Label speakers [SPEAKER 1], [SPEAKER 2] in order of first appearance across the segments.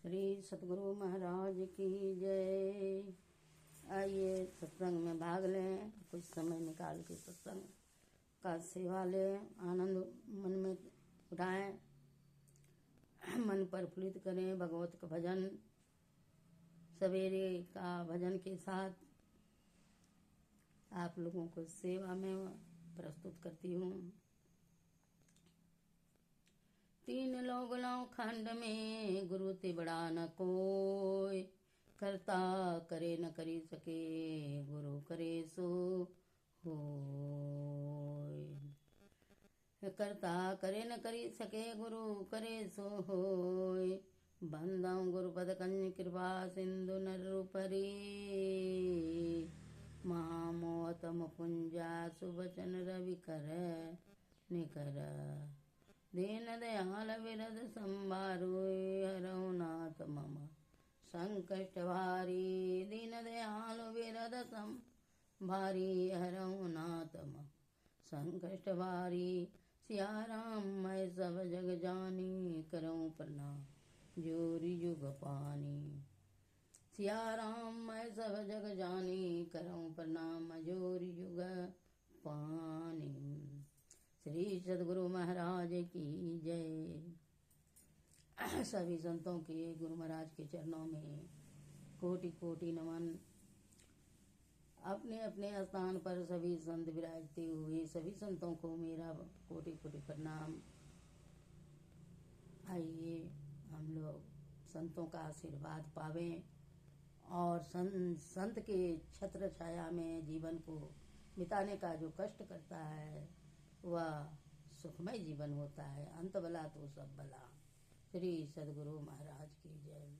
[SPEAKER 1] श्री सतगुरु महाराज की जय। आइए सत्संग में भाग लें, कुछ समय निकाल के सत्संग का सेवा लें, आनंद मन में उठाएं, मन प्रफुल्लित करें। भगवत का भजन सवेरे का भजन के साथ आप लोगों को सेवा में प्रस्तुत करती हूँ। तीन लोग लो खंड में गुरु ते बड़ा न कोई, करता करे न करी सके गुरु करे सो होय। करता करे न करी सके गुरु करे सो होय। बंदौ गुरुपद कंज कृपा सिंधु नर परी, महामोहतम पुंजा सुबचन रवि कर निकर। दीन दयाल विरद संभारो हरौ नाथ मम संकट भारी। दीन दयाल विरद संभारी हरौ नाथ मम संकट भारी। सिया राम मैं सब जग जानी, करऊं प्रणाम जोरी जुग पानी। सिया राम मैं सब जग जानी, करऊं प्रणाम जोरी जुग पानी। श्री सतगुरु महाराज की जय। सभी संतों के गुरु महाराज के चरणों में कोटि कोटि नमन। अपने अपने स्थान पर सभी संत विराजते हुए सभी संतों को मेरा कोटि कोटि प्रणाम। आइए हम लोग संतों का आशीर्वाद पावें और संत के छत्र छाया में जीवन को बिताने का जो कष्ट करता है वह सुखमय जीवन होता है। अंत भला तो सब भला। श्री सतगुरु महाराज की जय।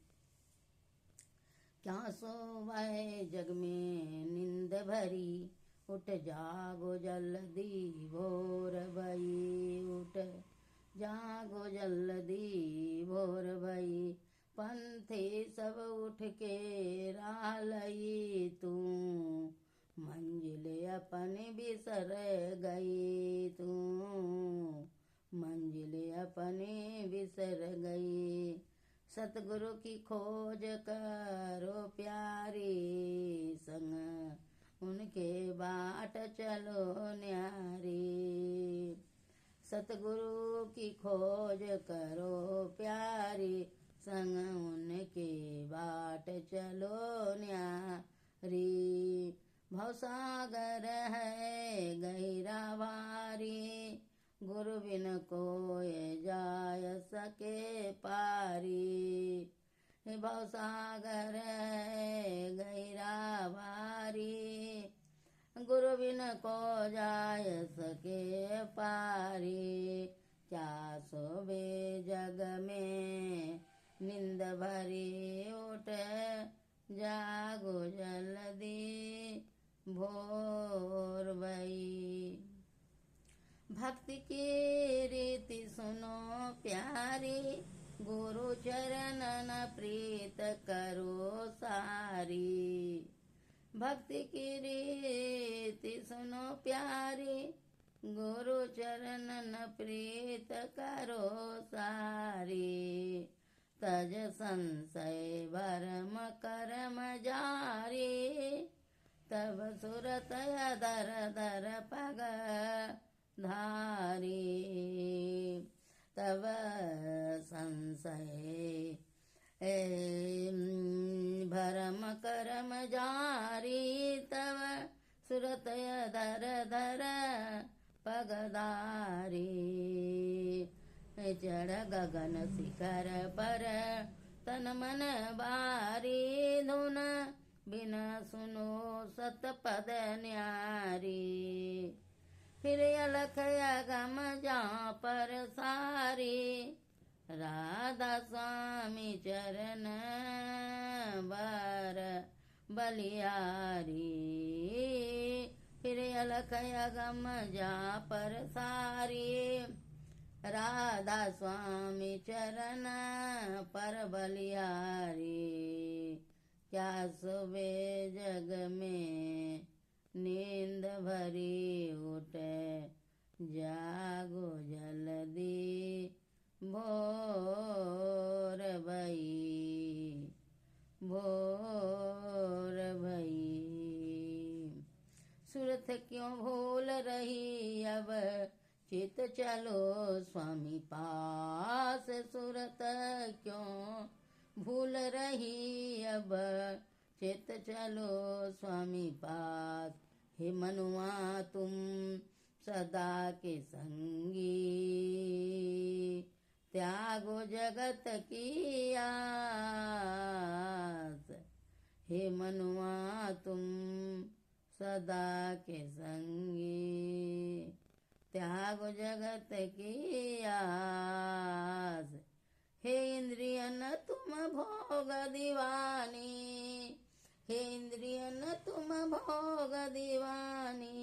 [SPEAKER 1] क्या सोवाए जग में निंद भरी, उठ जागो जल्दी भोर भई। उठ जागो जल्दी भोर भई। पंथे सब उठ के राह लई, तू मंजिल अपने बिसर गई। तू मंजिल अपने बिसर गई। सतगुरु की खोज करो प्यारी, संग उनके बाट चलो न्यारी। सतगुरु की खोज करो प्यारी, संग उनके बाट चलो न्यारी। भवसागर है गहरा भारी, गुरु बिन कोय जाय सके पारी। भवसागर है गहरा भारी, गुरु बिन को जाय सके पारी। क्या सोबे जग में निंद भरी, उठ जागो जल्दी भोर भई। भक्ति की रीति सुनो प्यारी, गुरु चरणन प्रीत करो सारी। भक्ति की रीति सुनो प्यारी, गुरु चरणन प्रीत करो सारी। तज संशय भरम करम जारी, तब सुरत दर दर पग धारी। तब संशय भरम करम जारी, तब सुरत दर दर पग धारी। चढ़ गगन शिखर पर तन मन बारी, धुन बिना सुनो सतपद न्यारी। फिर अलख अगम जहाँ पर सारी, राधा स्वामी चरण बर बलियारी। फिर अलख अगम जहाँ पर सारी, राधा स्वामी चरण पर बलिहारी। क्या सोवे जग में नींद भरी, उठ जागो जल्दी भोर भई। क्यों भूल रही अब चित चलो स्वामी पास। सूरत क्यों भूल रही अब चित चलो स्वामी पास। हे मनुआ तुम सदा के संगी त्यागो जगत की आस। हे मनुआ तुम सदा के संगी त्यागो जगत की आस। हे इंद्रियन तुम भोग दीवानी हे इंद्रियन तुम भोग दीवानी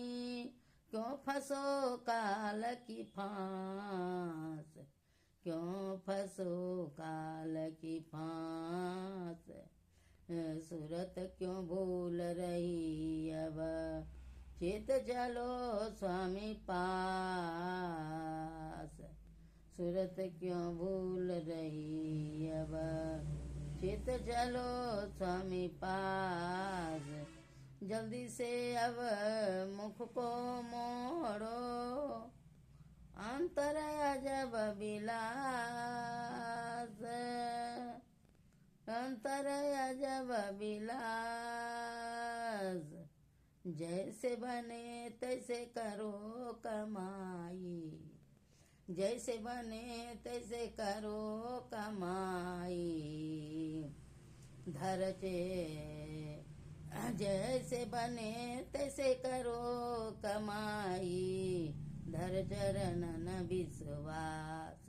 [SPEAKER 1] क्यों फंसो काल की फांस। क्यों फंसो काल की फांस। सूरत क्यों भूल रही अब चित चलो स्वामी पास। सूरत क्यों भूल रही अब चित चलो स्वामी पास। जल्दी से अब मुख को मोड़ो अंतर अजब बिलास। अंतर अजब बिलास। जैसे बने तैसे करो कमाई जैसे बने तैसे करो कमाई। धरचे जैसे बने तैसे करो कमाई। धर चरणन विश्वास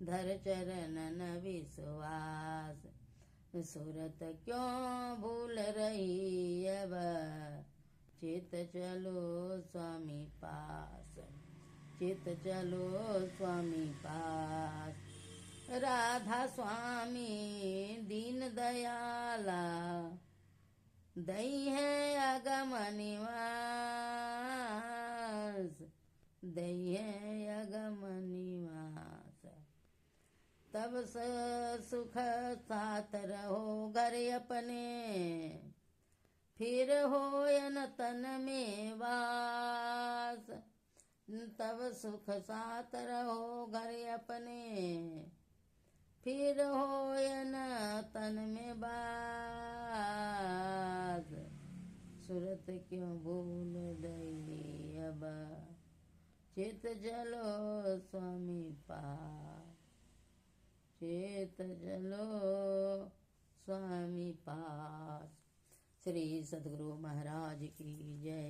[SPEAKER 1] धर चरणन विश्वास। सूरत क्यों भूल रही अब चित चलो स्वामी पास। चित चलो स्वामी पास। राधा स्वामी दीन दयाला दई है अगम निवास। दई है अगम निवास। तब सुख साथ रहो घर अपने फिर होयन तन में वास। तब सुख साथ रहो घर अपने फिर होयन तन में बास। सूरत क्यों भूल गई अब चित चलो स्वामी पास। चित चलो स्वामी पास। श्री सद्गुरु महाराज की जय।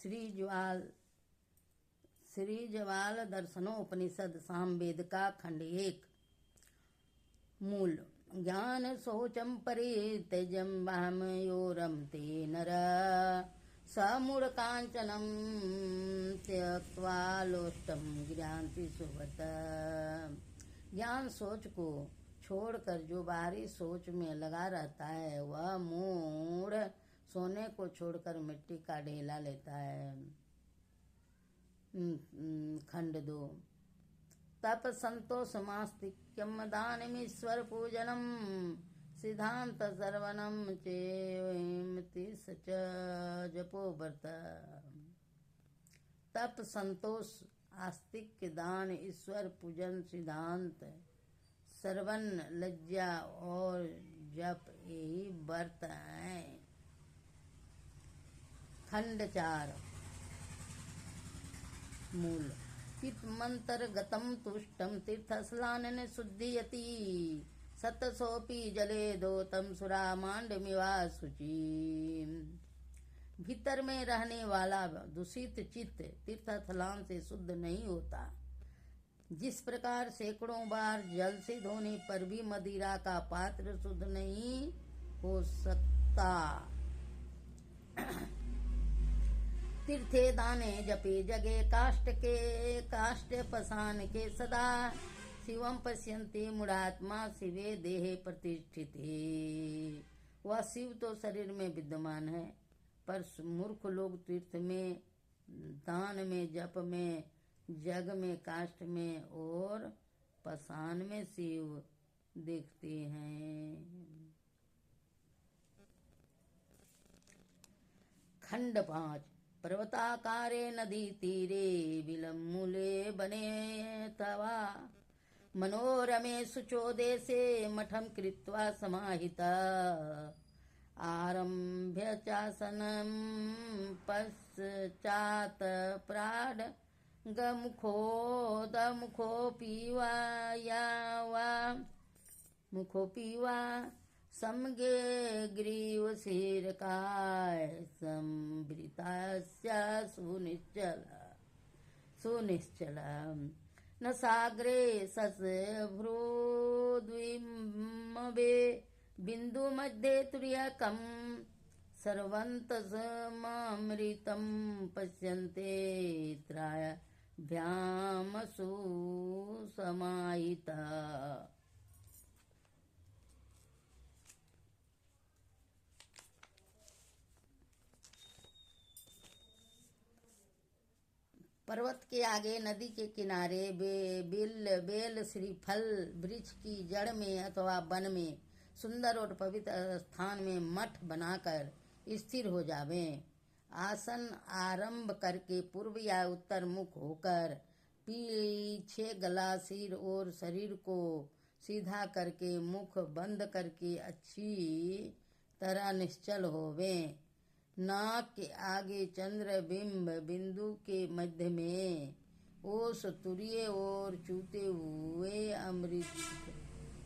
[SPEAKER 1] श्री ज्वाल दर्शनोपनिषद सामवेद का खंड 1। मूल ज्ञान शोचम परित्यजम वामयोरम ते नर समूढ़ कांचनम त्यक्त्वा लोष्टम ज्ञान्ति सुवत। ज्ञान सोच को छोड़कर जो बाहरी सोच में लगा रहता है वह मूढ़ सोने को छोड़कर मिट्टी का ढेला लेता है। खंड 2। तप संतोष मास्तिक्यम दानमीश्वर पूजनम सिद्धांत सर्वनम चेवतिस च जपो व्रत। तप संतोष आस्तिक्य दान ईश्वर पूजन सिद्धांत श्रवण लज्जा और जप यही व्रत हैं। खंड 4। मूल चित मंत्र गतम तुष्टम तीर्थ स्नान शुद्धियति सतसोपी जले दोतम सुरा मांडमिवा शुचि। भीतर में रहने वाला दूषित चित्त तीर्थ स्नान से शुद्ध नहीं होता। जिस प्रकार सैकड़ों बार जल से धोने पर भी मदिरा का पात्र शुद्ध नहीं हो सकता। तीर्थे दाने जपे जगे काष्ट पसान के सदा शिवम पश्यन्ते मूढ़ात्मा शिवे देहे प्रतिष्ठिते। वह शिव तो शरीर में विद्यमान है, पर मूर्ख लोग तीर्थ में, दान में, जप में, जग में, काष्ठ में और पाषाण में शिव देखते हैं। खंड 5। पर्वताकारे नदी तीरे विलम्बूले बने तवा मनोरमे शुचोदेशे मठं कृत्वा समाहिता आरभ्य चासनं पश्चात् प्राड मुखोऽपि वा समगे ग्रीवशीर्काय संवृतास्य सुनिश्चला न सागरे सस्भ्रुद्विमवे बिन्दुमध्ये तुर्यकं सर्वन्तसममृतं पश्यन्ते त्रायभ्यामसु समाहिता। पर्वत के आगे नदी के किनारे बेल श्रीफल वृक्ष की जड़ में अथवा वन में सुंदर और पवित्र स्थान में मठ बनाकर स्थिर हो जावें। आसन आरंभ करके पूर्व या उत्तर मुख होकर पीछे गला, सिर और शरीर को सीधा करके मुख बंद करके अच्छी तरह निश्चल होवें। नाक के आगे चंद्र बिंब बिंदु के मध्य में ओस तुर्य और चूते हुए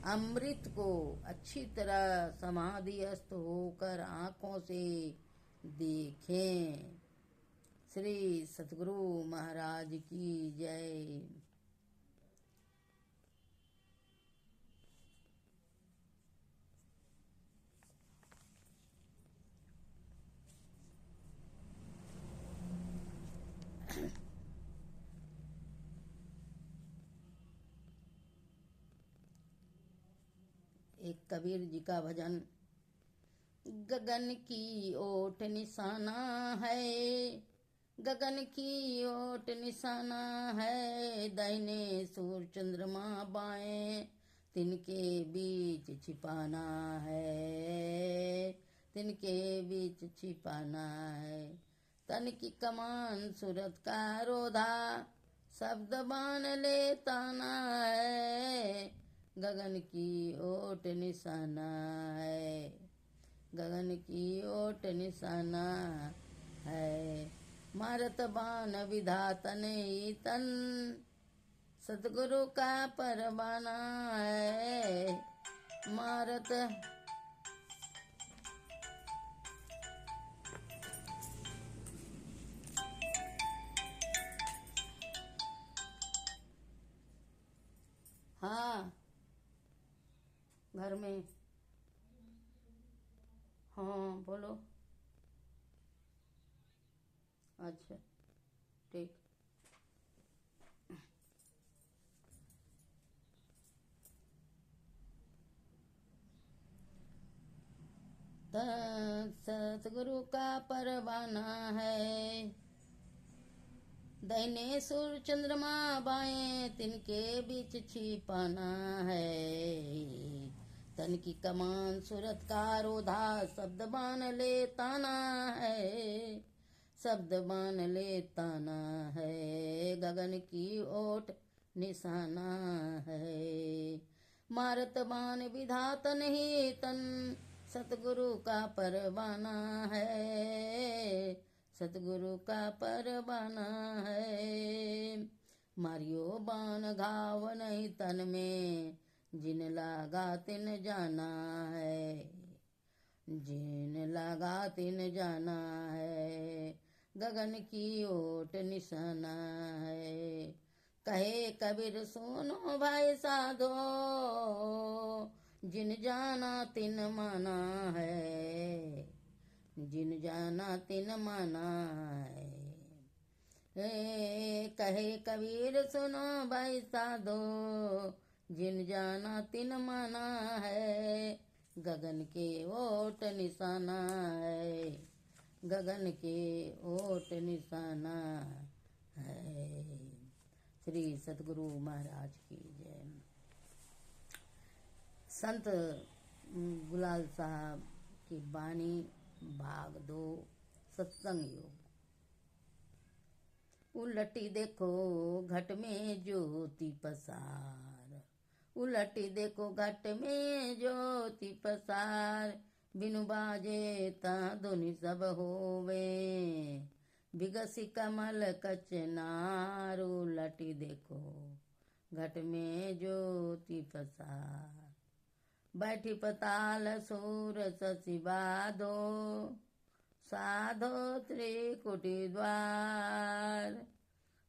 [SPEAKER 1] अमृत को अच्छी तरह समाधिस्थ होकर आँखों से देखें। श्री सतगुरु महाराज की जय। एक कबीर जी का भजन। गगन की ओट निशाना है, गगन की ओट निशाना है, दाहिने सूर्य चंद्रमा बाएं तिनके बीच छिपाना है, तिनके बीच छिपाना है। तन की कमान सूरत का रोधा, शब्द बान ले ताना है, गगन की ओट निशाना है, गगन की ओट निशाना है। मारत बान विधातन ही तन, सतगुरु का परवाना है। मारत हाँ घर में। हाँ बोलो। अच्छा ठीक। सतगुरु का परवाना है, दाहिने सूर्य चंद्रमा बाएं तिनके बीच छिपाना है। तन की कमान सूरत का रोधा, शब्द बान ले ताना है, शब्द बान ले ताना है, गगन की ओट निशाना है। मारत बान विधातन ही तन, सतगुरु का परवाना है, सतगुरु का परवाना है। मारियो बान घाव नहीं तन में, जिन लागा तिन जाना है, जिन लागा तिन जाना है, गगन की ओट निशाना है। कहे कबीर सुनो भाई साधो, जिन जाना तिन माना है, जिन जाना तिन माना है। कहे कबीर सुनो भाई साधो, जिन जाना तिन माना है, गगन के ओट निशाना है, गगन के ओट निशाना है। श्री सतगुरु महाराज की जय। संत गुलाल साहब की वाणी भाग 2 सत्संग योग। उलटी देखो घट में ज्योति पसार, उलटी देखो घट में ज्योति पसार, बिनु बाजे ता धुनि सब होवे, बिगसी कमल कचनार। उलटी देखो घट में ज्योति पसार, बैठी पताल सूर शशि बाधो, साधो त्रिकुटी द्वार,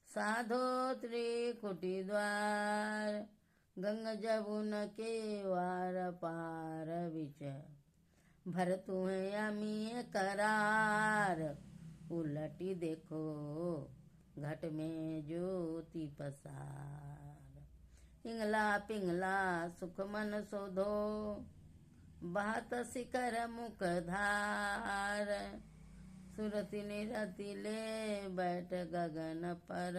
[SPEAKER 1] साधो त्रिकुटी द्वार, गंग जमुन के वार पार बिच, भर तुम्हें अमी करार। उलटी देखो घट में ज्योति पसार, पिंगला पिंगला सुख मन शोधो, बहत शिखर मुख धार, सुरति निरति ले बैठ गगन पर,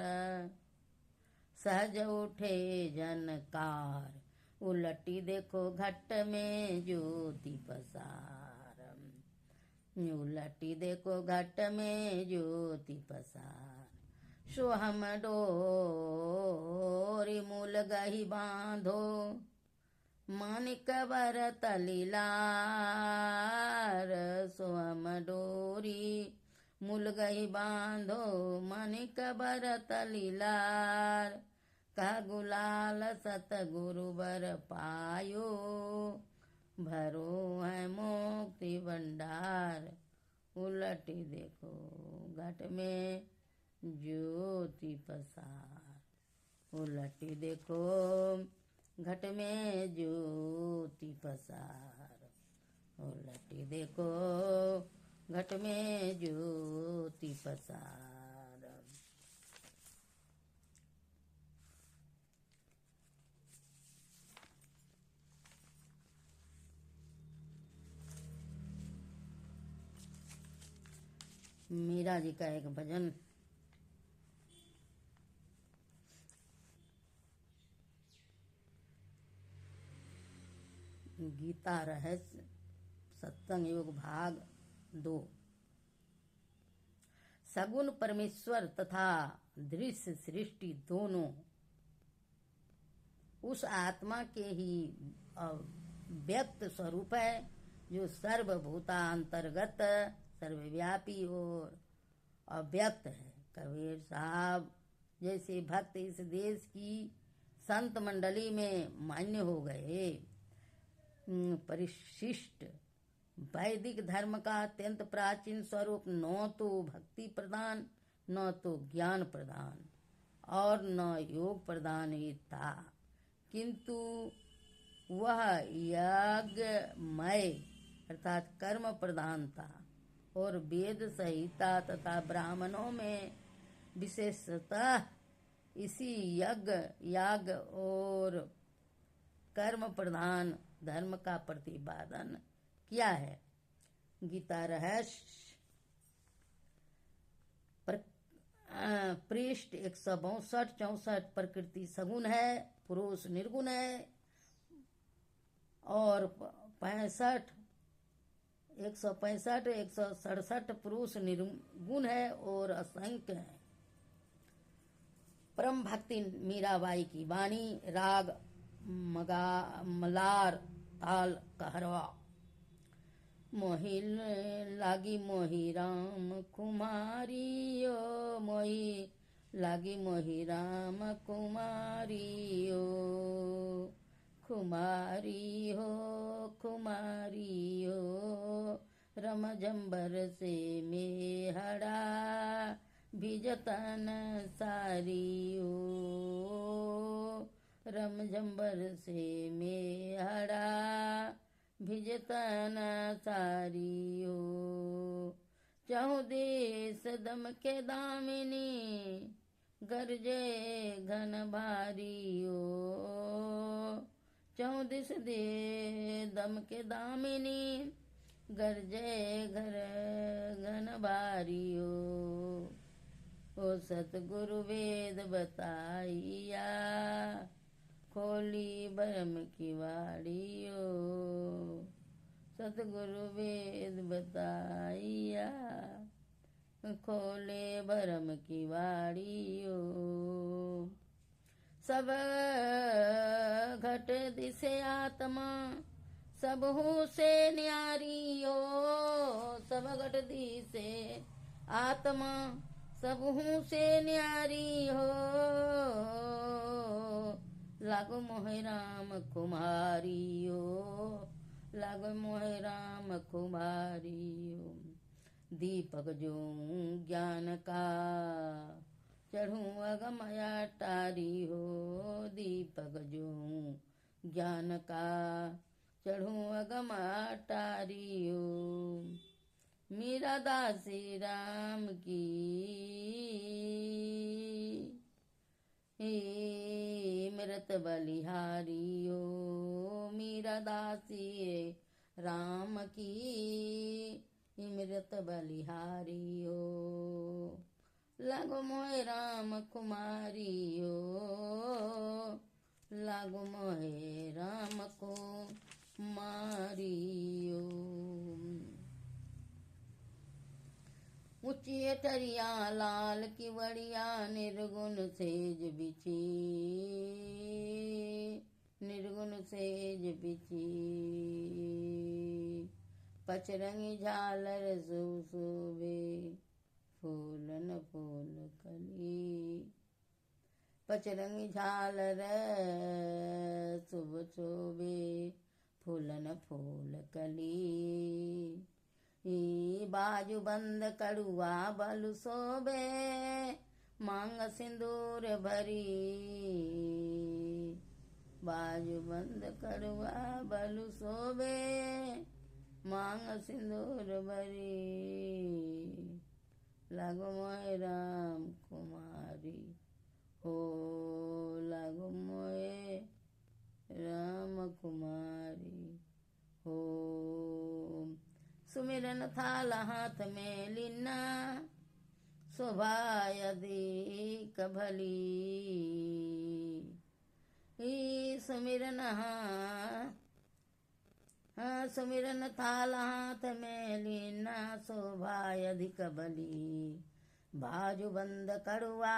[SPEAKER 1] सहज उठे जनकार। उलटी देखो घट में ज्योति पसार, उलटी देखो घट में ज्योति पसार, सो हम डोरी मूल गही बांधो, मानिक बर तलीलार। सो हम डोरी मूल गही बांधो, मानिक बर तलीलार, कह गुलाल सतगुरु बर पायो, भरो है मुक्ति भंडार। उलटी देखो घट में ज्योति पसार, उलटी देखो घट में ज्योति पसार, उलटी देखो घट में ज्योति पसार। मीरा जी का एक भजन। गीता रहस्य सत्संग योग भाग 2। सगुण परमेश्वर तथा दृश्य सृष्टि दोनों उस आत्मा के ही व्यक्त स्वरूप है, जो सर्वभूतांतर्गत सर्वव्यापी और अव्यक्त है। कबीर साहब जैसे भक्त इस देश की संत मंडली में मान्य हो गए। परिशिष्ट वैदिक धर्म का अत्यंत प्राचीन स्वरूप न तो भक्ति प्रदान, न तो ज्ञान प्रदान और न योग प्रदान ही था, किंतु वह यज्ञमय अर्थात कर्म प्रधान था और वेद संहिता तथा ब्राह्मणों में विशेषतः इसी याग और कर्म प्रधान धर्म का प्रतिपादन किया है। गीता रहस्य पृष्ठ 162-64 प्रकृति सगुण है, पुरुष निर्गुण है, और 165-167 पुरुष निर्गुण है और असंख्य है। परम भक्ति मीराबाई की वाणी। राग मलार, ताल कहरवा। मोहि लागी मोहि राम कुमारी ओ, मोहि लागी मोहि राम कुमारी ओ, कुमारी हो कुमारी हो, रम जम्बर से मेहड़ा भिजतन सारी ओ, रम जम्बर से मेहड़ा भिजतन सारी हो। चहु देश दम के दामिनी गरजे घन भारियो। चहु दिस दे दम के दामिनी गरजे घन भारियो। ओ सतगुरु वेद बताइया खोली भरम की वाड़ियो। सतगुरु वेद बताइया खोले भरम की वाड़ियो। सब घट दिसे आत्मा सबहु से न्यारियो। सब घट दिसे आत्मा सबहु से न्यारी हो। लागो मोहे राम कुमारियो। लागो मोहे राम कुमारियो। दीपक जो ज्ञान का चढ़ूं अगमया टारी हो। दीपक जो ज्ञान का चढ़ूं अगमया टारी हो। मीरा दासी राम की मृत बलिहारियो। मीरा दासी राम की मृत बलिहारियो। लागो मोहे राम कुमारियो। लागो मोहे राम कुमारियो। ऊंची टरिया लाल की वड़िया निर्गुण सेज बिछी। निर्गुण सेज बिछी पचरंगी झालर शोभे फूलन फूल कली। पचरंगी झालर शुभ शोभे फूलन फूल कली। बाजू बंद कड़ुआ बलु शोभे मांग सिंदूर भरी। बाजू बंद कड़ुआ बलु शोभे मांग सिंदूर भरी। लागो मोहे राम कुमारी हो। लागो मोहे राम कुमारी हो। सुमिरन थाल हाथ में लीना शोभा अधिक भली। सुमिरन सुमिरन थाल हाथ में लीना शोभा अधिक भली। बाजू बंद कड़ुआ